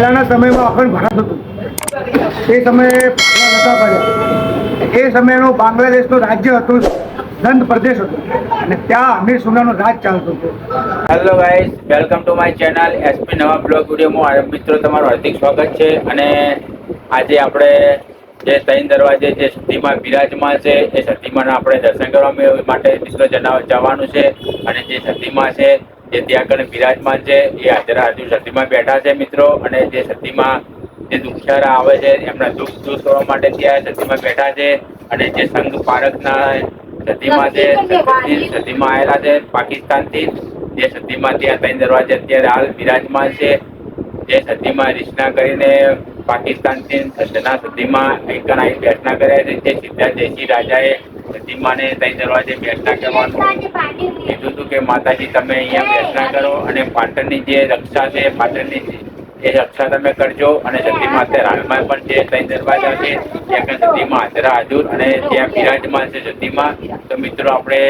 પહેલાના સમયમાં અખંડ ભારત હતું એ સમયે નતા પડ્યા એ સમયનું બાંગ્લાદેશનું રાજ્ય હતું દંડ પ્રદેશ હતો અને ત્યાં અમીર સુમરાનું રાજ ચાલતું હતું. Hello guys, welcome to my channel SP નવા બ્લોગ વિડીયોમાં મિત્રો તમારું હાર્દિક સ્વાગત છે. અને આજે આપણે જે ત્રણ દરવાજે જે સતીમાં બિરાજમાન છે એ સતીમાના આપણે દર્શન કરવા માટે મિત્રો જવાનું છે. અને જે સતીમાં છે જે ત્યાં આગળ બિરાજમાન છે એ હાજર સતીમાં બેઠા છે મિત્રો. અને જે સતીમાં જે દુખિયારા આવે છે એમના દુઃખ દૂર કરવા માટે ત્યાં સતીમાં બેઠા છે. અને જે સંઘ પારકના સતીમાં છે સતીમાં આવેલા છે પાકિસ્તાનથી. જે સતીમાં ત્યાં ત્રણ દરવાજે અત્યારે હાલ બિરાજમાન છે. જે સતીમાં રીચના કરીને પાકિસ્તાનથી સતીમાં એકન આવી બેઠના કર્યા છે. જે સીધા જયસિંહ રાજાએ સતીમાને ત્રણ દરવાજે બેઠના કરવાનું કીધું હતું કે માતાજી તમે અહીંયા બેઠના કરો અને પાટણની જે રક્ષા છે પાટણની એ રક્ષા તમે કરજો. અને સતીમાં અત્યારે હાલમાં પણ જે ત્રણ દરવાજા છે ત્યાં સતીમાં હાજરા હાજર અને ત્યાં બિરાજમાન છે સતીમાં. તો મિત્રો આપણે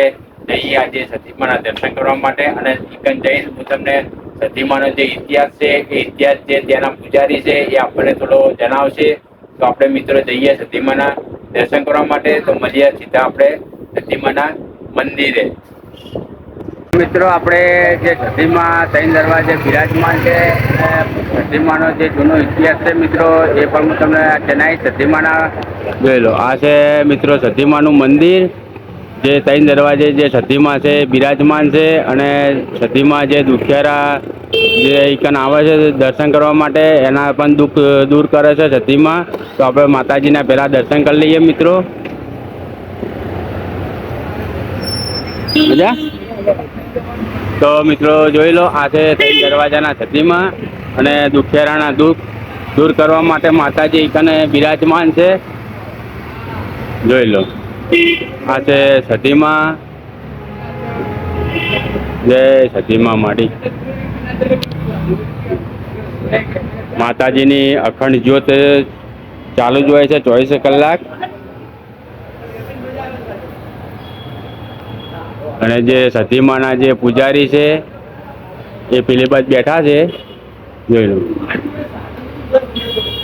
જઈએ આજે સતીમાના દર્શન કરવા માટે. અને એકન જઈને હું તમને સતીમાનો જે ઇતિહાસ છે એ ઇતિહાસ જે ત્યાંના પૂજારી છે એ આપણને થોડો જણાવશે. તો આપણે મિત્રો જઈએ સતીમાના દર્શન કરવા માટે. તો મળીએ સીધા આપણે સતીમાના મંદિરે. મિત્રો આપણે જે સતીમાં ત્રણ દરવાજે બિરાજમાન છે સતીમાનો જે જૂનો ઇતિહાસ છે મિત્રો એ પણ હું તમને જણાવીશ. સતીમાના જોઈ લો, આ છે મિત્રો સતીમાનું મંદિર જે ત્રણ દરવાજે જે સતીમાં છે બિરાજમાન છે. અને સતીમાં જે દુખિયારા જે એકન આવે છે દર્શન કરવા માટે એના પણ દુઃખ દૂર કરે છે સતીમાં. તો આપણે માતાજીના પહેલાં દર્શન કરી લઈએ મિત્રો. મજા તો મિત્રો જોઈ લો, આ છે ત્રણ દરવાજાના સતીમાં. અને દુખિયારાના દુઃખ દૂર કરવા માટે માતાજી એકને બિરાજમાન છે. જોઈ લો, આ છે સતીમાં. જય સતીમાં માડી. માતાજીની અખંડ જ્યોત ચાલુ જ હોય છે 24 કલાક. અને જે સતીમાના જે પૂજારી છે એ પેલી બાજુ બેઠા છે. જોઈ લો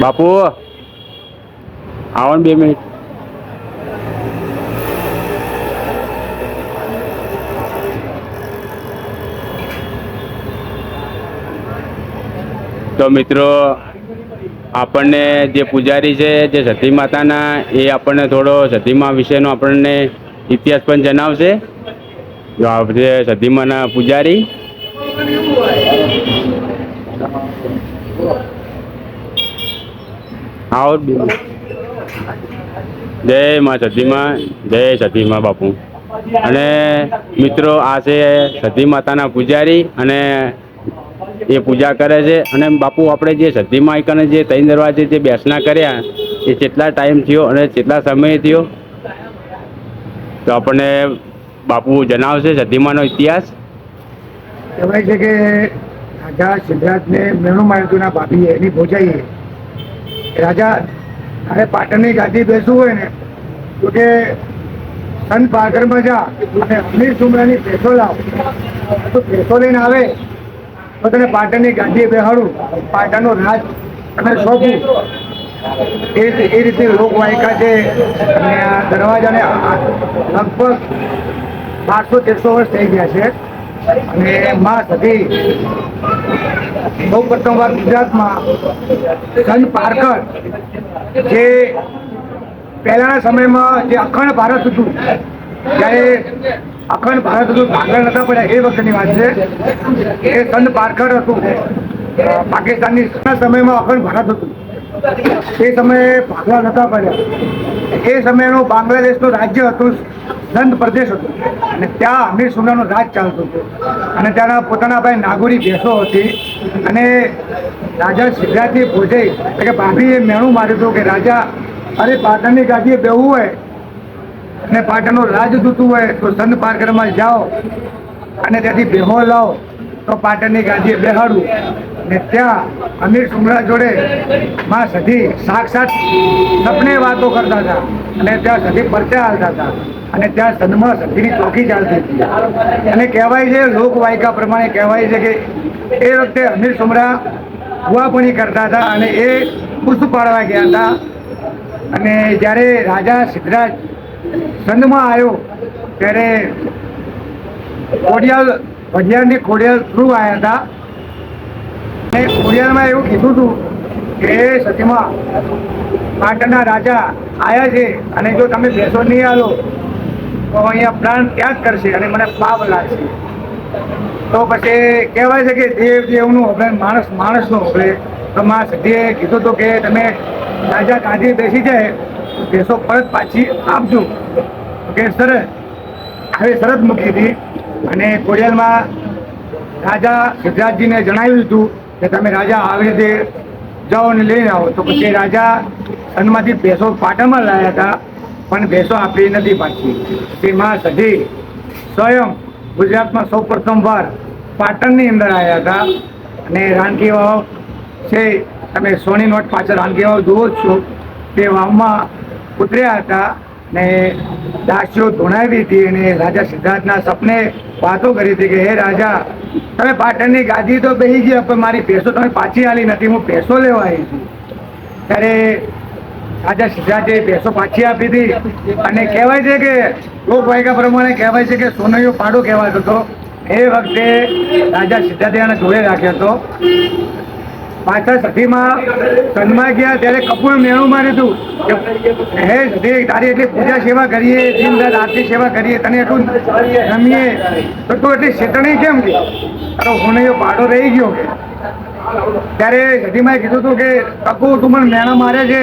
બાપુ, આવો ને 2 મિનિટ. તો મિત્રો આપણને જે પૂજારી છે જે સતી માતાના એ આપણને થોડો સતીમા વિશેનો આપણને ઇતિહાસ પણ જણાવશે. જો આપણે સતીમાના પૂજારી આવો. જય મા સતીમા, જય સતીમા બાપુ. અને મિત્રો આ છે સતી માતાના પૂજારી અને એ પૂજા કરે છે. અને બાપુ આપણે જે સતીમાં એકને જે ત્રણ દરવાજે જે બેસના કર્યા એ કેટલા ટાઈમ થયો અને કેટલા સમય થયો તો આપણને બાપુ જણાવશે સતીમાનો ઇતિહાસ. કહેવાય છે કે રાજા સિદ્ધરાજને મેણું માર્યુના ભાભી એની ભોજાઈએ રાજા અરે પાટણની ગાદી બેસવું હોય ને તો કે સંત પારકરમાં જા અને અમીર સુમરાની ભેંસો લાવ. તો ભેંસો લઈને આવે તો તને પાટણની ગાદીએ બેહાડું, પાટણનો રાજ અને સોંપું. એ રીતે લોકવાયકા છે. અને આ દરવાજાને લગભગ 1200-1300 વર્ષ થઈ ગયા છે. અને માં સતી સૌ પ્રથમવાર ગુજરાતમાં સંત પારકર જે પહેલાના સમયમાં જે અખંડ ભારત હતું જ્યારે અખંડ ભારત હતું ભાગલા નતા પડ્યા એ વખતની વાત છે. એ સંત પારકર હતું પાકિસ્તાનની સમયમાં અખંડ ભારત હતું એ સમયે ભાગલા નતા પડ્યા. એ સમયનું બાંગ્લાદેશનું રાજ્ય હતું દંડ પ્રદેશ હતું અને ત્યાં અમીર સુમરાનું રાજ ચાલતું હતું. અને ત્યાંના પોતાના ભાઈ નાગોરી ભેંસો હતી. અને રાજા સિદ્ધરાજની ભોજાઈ કે ભાભીએ મેણું માર્યું હતું કે રાજા અરે પાટણની ગાદીએ બેહવું હોય અને પાટણનો રાજ દૂતું હોય તો સંત પારકરમાં જાઓ અને ત્યાંથી બેહો લાવો તો પાટણની ગાદીએ બેહાડવું. ને ત્યાં અમીર સુમરા જોડે માં સતી સાક્ષાત સપને વાતો કરતા હતા. અને ત્યાં સતી પરચા હાલતા હતા. અને ત્યાં સદમાં સતીની ચોકી ચાલતી હતી. અને કહેવાય છે લોકવાયકા પ્રમાણે કહેવાય છે કે એ વખતે અમીર સુમરા ભુવાપણી કરતા હતા અને એ પુષ્પ પાડવા ગયા હતા. અને જ્યારે રાજા સિદ્ધરાજ સંધમાં આવ્યો ત્યારે ખોડિયાલ થ્રુ આવ્યા હતા. અને ખોડિયાલમાં એવું કીધું હતું કે સતીમાં પાટણના રાજા આવ્યા છે અને જો તમે બેસો નહીં આલો તો અહીંયા પ્રાણ ત્યાગ કરશે અને મને પાપ લાગશે. તો પછી કહેવાય છે કે દેવનું હોભળે માણસનું હોભળે. તો માં સતીએ કીધું હતું કે તમે રાજા ગાદી બેસી જાય બેસો પરત પાછી આપજો. કે સરસ આવી શરત મૂકી હતી. અને ખોડિયાલમાં રાજા સિદ્ધરાજજીને જણાવ્યું હતું કે તમે રાજા આવી રીતે જાઓ અને લઈને આવો. તો પછી રાજા સનમાંથી ભેંસો પાટણમાં લાવ્યા હતા પણ ભેંસો આપી નથી પાછી. તે માં સધી સ્વયં ગુજરાતમાં સૌ પ્રથમવાર પાટણની અંદર આવ્યા હતા. અને રાણકી વાવ છે, તમે સોની નોટ પાછળ રાણકી વાવ જુઓ જ છો, તે વાવમાં ઉતર્યા હતા ને દાસીઓ ધોણાવી હતી. અને રાજા સિદ્ધાર્થના સપને વાતો કરી હતી કે હે રાજા, તમે પાટણની ગાદી તો બેસી ગયા પણ મારી ભેંસો તમે પાછી આલી નથી, હું ભેંસો લેવા આવી છું. ત્યારે રાજા સિદ્ધાર્થે ભેંસો પાછી આપી હતી. અને કહેવાય છે કે લોકવાયકા પ્રમાણે કહેવાય છે કે સોનૈયો પાડો કહેવાતો હતો. એ વખતે રાજા સિદ્ધાર્થે આને જોડે રાખ્યો હતો. પાછળ સતીમાં સનમાં ગયા ત્યારે કપૂર મેણું માર્યું હતું કે હે સતી, તારી એટલી પૂજા સેવા કરીએ, દિન રાત આરતી સેવા કરીએ, તને એટલું રમીએ તો તું એટલી શેતણી કેમ કે તારો સોનૈયો પાડો રહી ગયો કે. ત્યારે સતીમાએ કીધું હતું કે કપૂર તું મને મેણા મારે છે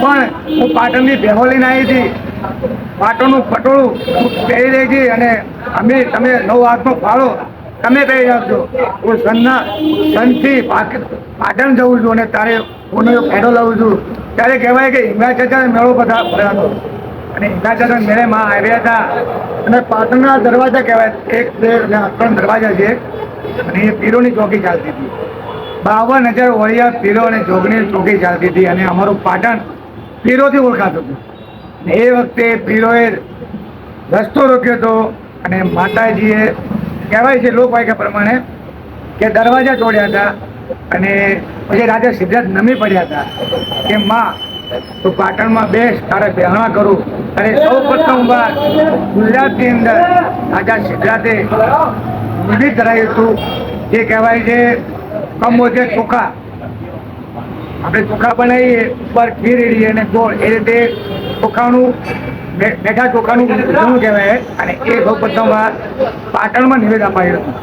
પણ હું પાટણની ભેહો લઈને આવી હતી, પાટણનું પટોળું પહેરી રહી હતી અને અમે તમે 9 હાથનો ફાળો તમે કહી આપજો. હું સનથી પાટણ જવું છું અને તારે કોનો ફેરો લાવું છું. ત્યારે કહેવાય કે હિંગળાચાચા મેળો બધા ભર્યો હતો. અને હિંગળાચાચા મેળેમાં આવ્યા હતા. અને પાટણના દરવાજા કહેવાય 1, 2 અને 3 દરવાજા છે. અને એ પીરોની ચોકી ચાલતી હતી. 52,000 વળિયા પીરો અને જોગણી ચોકી ચાલતી હતી. અને અમારું પાટણ પીરોથી ઓળખાતું હતું. અને એ વખતે પીરોએ રસ્તો રોક્યો હતો અને માતાજીએ કહેવાય છે લોકવાયકા પ્રમાણે કે દરવાજા તોડ્યા હતા. અને પછી રાજા સિદ્ધાર્થ નમી પડ્યા હતા કે માં તું પાટણમાં બેસ, તારે પહેરણા કરું. અને સૌ પ્રથમવાર ગુજરાતની અંદર રાજા સિદ્ધાર્થે નિમિત્ત કરાયું હતું. જે કહેવાય છે કમોજે ચોખા, આપણે ચોખા બનાવીએ ઉપર ઘી રેડીએ અને ગોળ, એ રીતે ચોખાનું બેઠા ચોખાનું ઘણું કહેવાય. અને એ સૌ પ્રથમવાર પાટણમાં નિવેદ અપાયું હતું.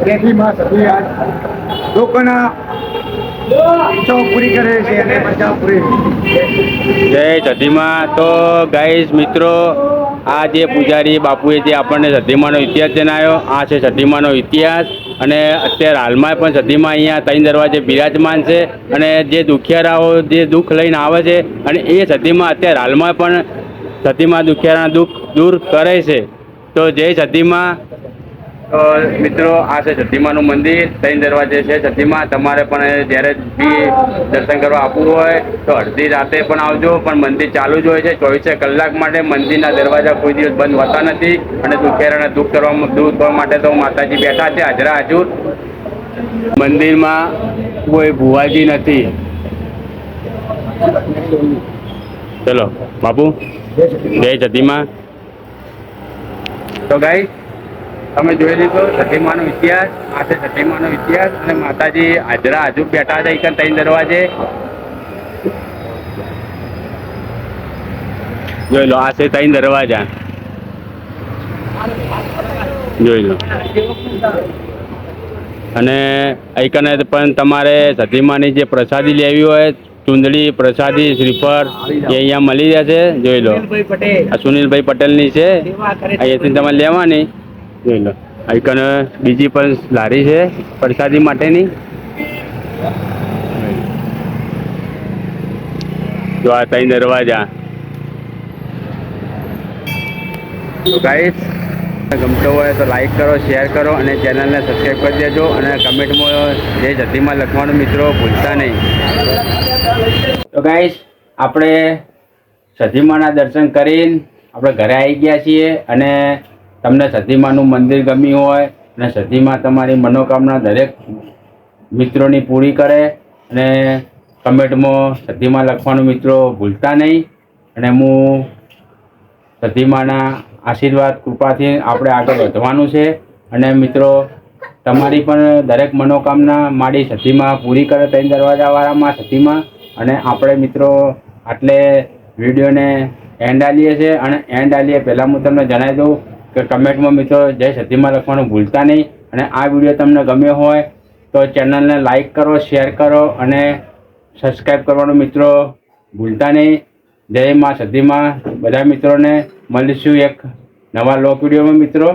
તેથી માં સતી આજ લોકોના ઈચ્છાઓ પૂરી કરે છે અને બચાવ પૂરી. જય સતીમાં. તો ગાઈસ મિત્રો, આ જે પૂજારી બાપુએ જે આપણને સતીમાનો ઇતિહાસ જણાવ્યો, આ છે સતીમાનો ઇતિહાસ. અને અત્યારે હાલમાં પણ સતીમાં અહીંયા 3 દરવાજે બિરાજમાન છે. અને જે દુખિયારાઓ જે દુઃખ લઈને આવે છે અને એ સતીમાં અત્યારે હાલમાં પણ સતીમાં દુખિયારાના દુઃખ દૂર કરે છે. તો જય સતીમાં. તો મિત્રો, આ છે સતીમાનું મંદિર, 3 દરવાજે છે સતીમાં. તમારે પણ જ્યારે બી દર્શન કરવા આપવું હોય તો અડધી રાતે પણ આવજો, પણ મંદિર ચાલુ જ હોય છે 24 કલાક માટે. મંદિરના દરવાજા કોઈ દિવસ બંધ હોતા નથી. અને દુખિયારાને દૂર કરવા માટે તો માતાજી બેઠા છે હાજરા હાજર. મંદિરમાં કોઈ ભુવાજી નથી. ચલો બાપુ, જય સતીમાં. તો ગાઈ તમે જોઈ લીધો સતીમાનો ઇતિહાસ. આ છે સતીમાનો ઇતિહાસ. અને માતાજી હાજરા હાજર બેઠા છે 3 દરવાજે. જોઈ લો, આ છે 3 દરવાજા, જોઈ લો. અને અહીંકને પણ તમારે સતીમાની જે પ્રસાદી લેવી હોય, ચૂંદડી, પ્રસાદી, શ્રીફળ, એ અહીંયા મળી જશે. જોઈ લો, આ સુનિલભાઈ પટેલની છે, અહીંયાથી તમારે લેવાની. જોઈ લો, અહીંકને બીજી પણ લારી છે પ્રસાદી માટેની. જો આ 3 દરવાજા. તો ગાઈસ, ગમતો હોય તો લાઈક કરો, શેર કરો અને ચેનલને સબસ્ક્રાઈબ કરી દેજો. અને કમેન્ટમાં જય સતીમાં લખવાનું મિત્રો ભૂલતા નહીં. તો ગાઈસ, આપણે સતીમાના દર્શન કરીને આપણે ઘરે આવી ગયા છીએ. અને તમને સતીમાનું મંદિર ગમ્યું હોય અને સતીમાં તમારી મનોકામના દરેક મિત્રોની પૂરી કરે અને કમેન્ટમાં સધીમાં લખવાનું મિત્રો ભૂલતા નહીં. અને હું સધીમાના આશીર્વાદ કૃપાથી આપણે આગળ વધવાનું છે. અને મિત્રો તમારી પણ દરેક મનોકામના મારી સધીમાં પૂરી કરે 3 દરવાજાવાળામાં સધીમાં. અને આપણે મિત્રો આટલે વિડીયોને એન્ડ આલીએ છીએ. અને એન્ડ આલીએ પહેલાં હું તમને જણાવી દઉં કે કમેન્ટમાં મિત્રો જય સધીમાં લખવાનું ભૂલતા નહીં. અને આ વિડીયો તમને ગમ્યો હોય તો ચેનલને લાઈક કરો, શેર કરો અને સબસ્ક્રાઈબ કરવાનું મિત્રો ભૂલતા નહીં. જય મા સધીમાં બધા મિત્રોને મળીશું એક નવા લોક વિડીયોમાં મિત્રો.